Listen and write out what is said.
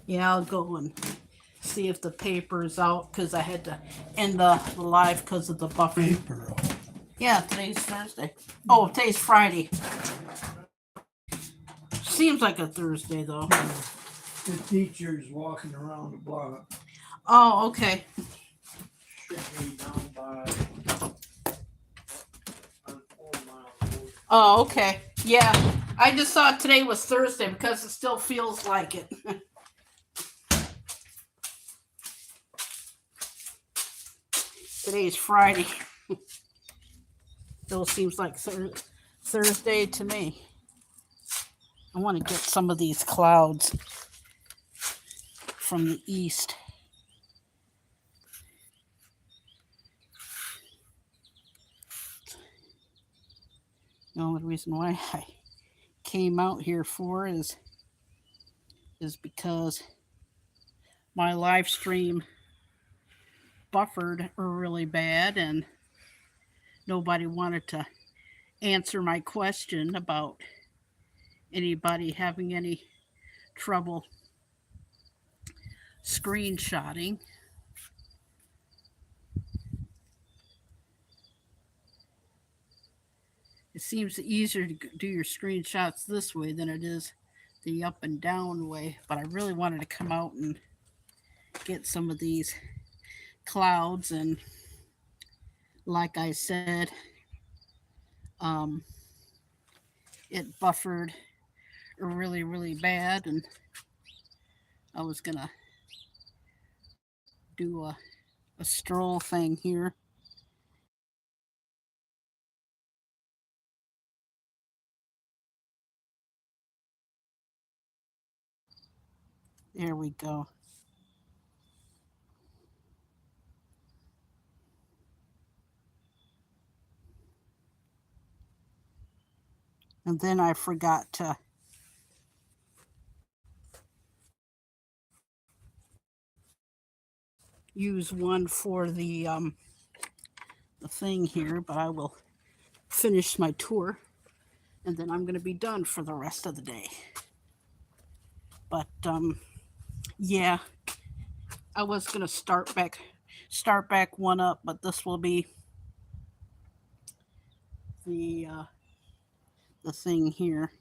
Yeah, I'll go and see if the paper is out because I had to end the live because of the buffer. Paper. Yeah, today's Thursday. Oh, today's Friday. Seems like a Thursday though. The teacher's walking around the block. Oh, okay. Should be down by on 4 Mile Road. Oh, okay. Yeah. I just thought today was Thursday because it still feels like it. Today's Friday. Still seems like Thursday to me. I want to get some of these clouds from the east. The only reason why I came out here for is because my live stream buffered really bad and nobody wanted to answer my question about anybody having any trouble screenshotting. It seems easier to do your screenshots this way than it is the up and down way, but I really wanted to come out and get some of these clouds, and like I said, um, it buffered really bad, and I was gonna do a stroll thing here. There we go. And then I forgot to use one for the thing here, but I will finish my tour and then I'm going to be done for the rest of the day. But yeah, I was going to start back one up, but this will be the the thing here.